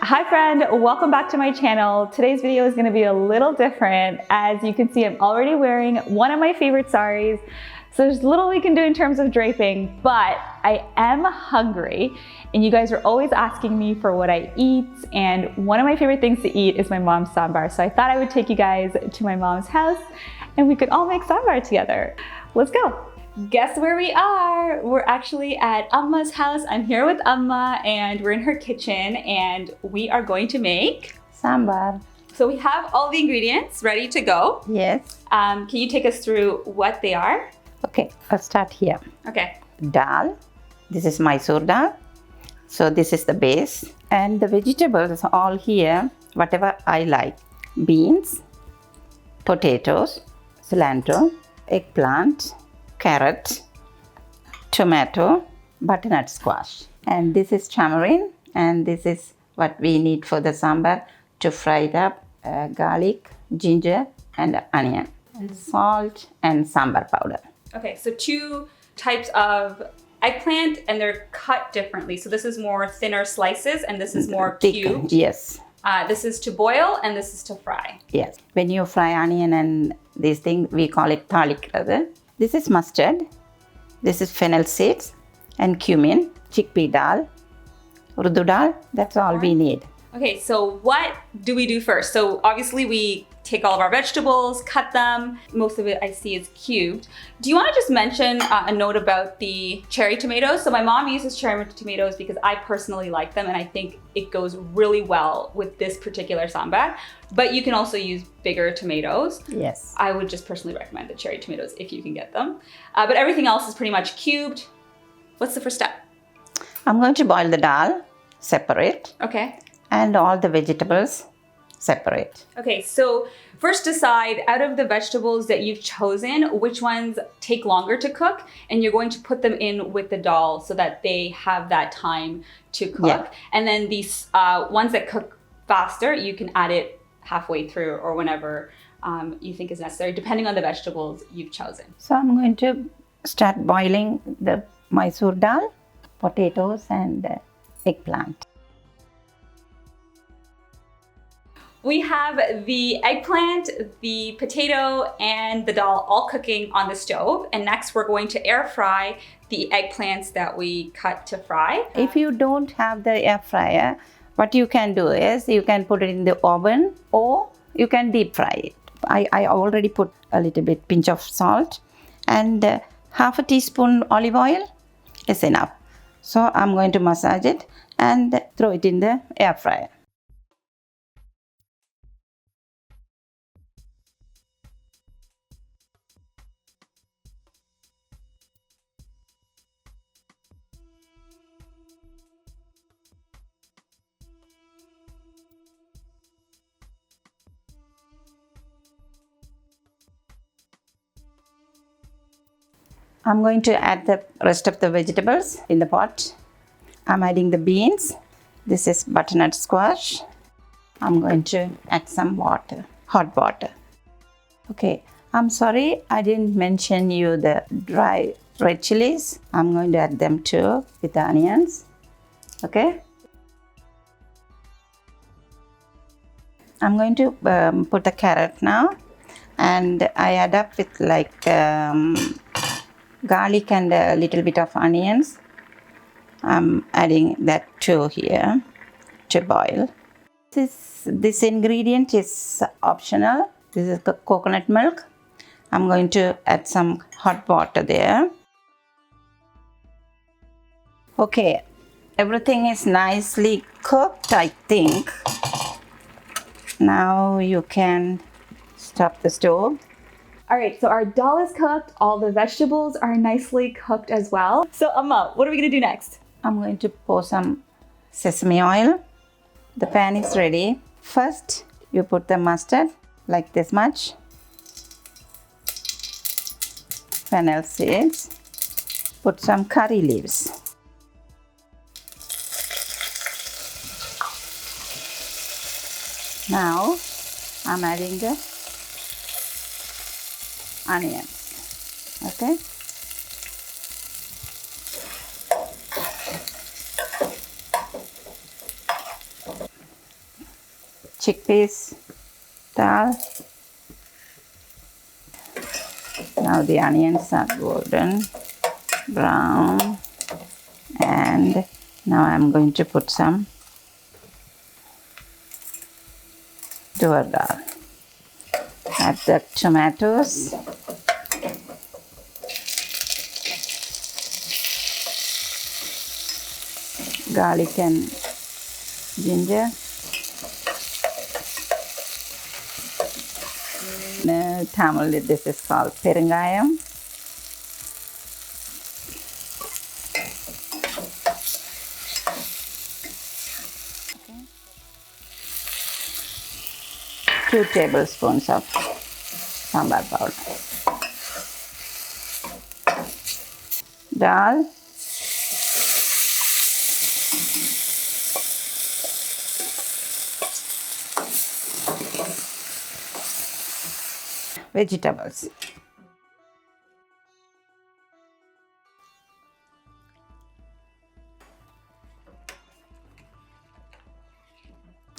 Hi friend, welcome back to my channel. Today's video is going to be a little different. As you can see, I'm already wearing one of my favorite saris. So there's little we can do in terms of draping, but I am hungry and you guys are always asking me for what I eat, and one of my favorite things to eat is my mom's sambar. So I thought I would take you guys to my mom's house and we could all make sambar together. Let's go. Guess where we are? We're actually at Amma's house. I'm here with Amma and we're in her kitchen and we are going to make sambar. So we have all the ingredients ready to go. Yes. Can you take us through what they are? Okay, I'll start here. Okay. Dal. This is Mysore dal. So this is the base. And the vegetables are all here, whatever I like. Beans, potatoes, cilantro, eggplant, carrot, tomato, butternut squash. And this is tamarind, and this is what we need for the sambar to fry it up. Garlic, ginger, and onion. And salt and sambar powder. Okay, so two types of eggplant and they're cut differently. So this is more thinner slices and this is more cubed. Yes. This is to boil and this is to fry. Yes. When you fry onion and these things, we call it thalik. This is mustard. This is fennel seeds and cumin, chickpea dal, urdu dal. That's all we need. Okay, so what do we do first? So obviously we take all of our vegetables, cut them. Most of it I see is cubed. Do you want to just mention a note about the cherry tomatoes? So my mom uses cherry tomatoes because I personally like them and I think it goes really well with this particular sambar. But you can also use bigger tomatoes. Yes. I would just personally recommend the cherry tomatoes if you can get them. But everything else is pretty much cubed. What's the first step? I'm going to boil the dal separate. Okay. And all the vegetables separate. Okay, so first decide out of the vegetables that you've chosen, which ones take longer to cook, and you're going to put them in with the dal so that they have that time to cook. Yeah. And then these ones that cook faster, you can add it halfway through or whenever you think is necessary, depending on the vegetables you've chosen. So I'm going to start boiling the Mysore dal, potatoes and eggplant. We have the eggplant, the potato, and the dal all cooking on the stove. And next we're going to air fry the eggplants that we cut to fry. If you don't have the air fryer, what you can do is you can put it in the oven or you can deep fry it. I already put a little bit pinch of salt and half a teaspoon olive oil is enough. So I'm going to massage it and throw it in the air fryer. I'm going to add the rest of the vegetables in the pot. I'm adding the beans. This is butternut squash. I'm going to add some water, hot water. Okay, I'm sorry I didn't mention you the dry red chilies. I'm going to add them too with the onions. Okay. I'm going to put the carrot now, and I add up with like garlic and a little bit of onions. I'm adding that too here to boil. This ingredient is optional. This is coconut milk. I'm going to add some hot water there. Okay, everything is nicely cooked, I think. Now you can stop the stove. All right, so our dal is cooked. All the vegetables are nicely cooked as well. So Amma, what are we gonna do next? I'm going to pour some sesame oil. The pan is ready. First, you put the mustard like this much. Fennel seeds. Put some curry leaves. Now, I'm adding the onions. Okay. chickpeas dal. Now the onions are golden brown, and now I'm going to put some tur dal. Add the tomatoes. Garlic and ginger. Tamil, this is called perungayam. Okay. 2 tablespoons of sambar powder. Dal. Vegetables.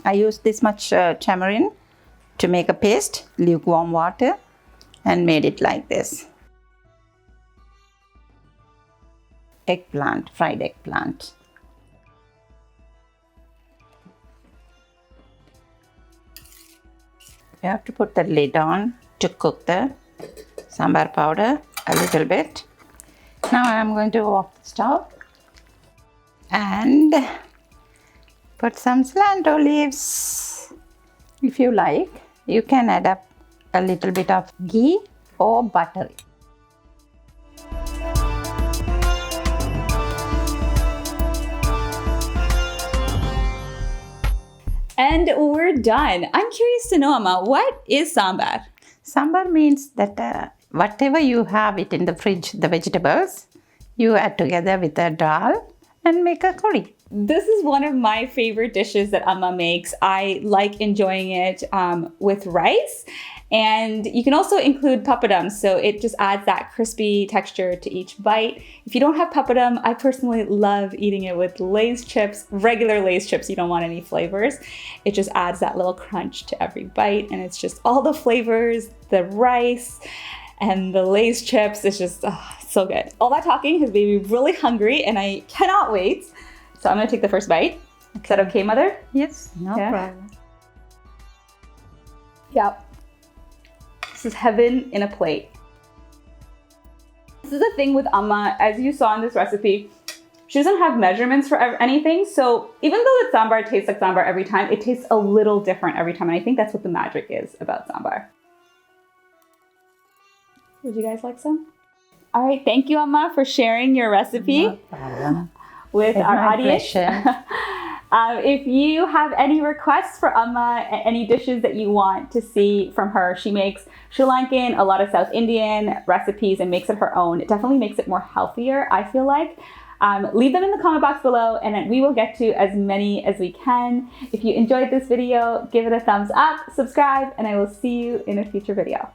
I used this much tamarind to make a paste, lukewarm water, and made it like this. Eggplant, fried eggplant. You have to put the lid on to cook the sambar powder a little bit. Now I am going to off the stove and put some cilantro leaves. If you like, you can add up a little bit of ghee or butter. And we're done. I'm curious to know, Amma, what is sambar? Sambar means that whatever you have it in the fridge, the vegetables, you add together with the dal and make a curry. This is one of my favorite dishes that Amma makes. I like enjoying it with rice. And you can also include papadum, so it just adds that crispy texture to each bite. If you don't have papadum, I personally love eating it with Lay's chips, regular Lay's chips. You don't want any flavors. It just adds that little crunch to every bite, and it's just all the flavors, the rice, and the Lay's chips. It's just so good. All that talking has made me really hungry, and I cannot wait. So I'm gonna take the first bite. Okay. Is that okay, Mother? Yes, no problem. Yep. This is heaven in a plate. This is the thing with Amma, as you saw in this recipe, she doesn't have measurements for anything. So even though the sambar tastes like sambar every time, it tastes a little different every time. And I think that's what the magic is about sambar. Would you guys like some? All right, thank you, Amma, for sharing your recipe with our audience. If you have any requests for Amma, any dishes that you want to see from her, she makes Sri Lankan, a lot of South Indian recipes and makes it her own. It definitely makes it more healthier, I feel like. Leave them in the comment box below and then we will get to as many as we can. If you enjoyed this video, give it a thumbs up, subscribe, and I will see you in a future video.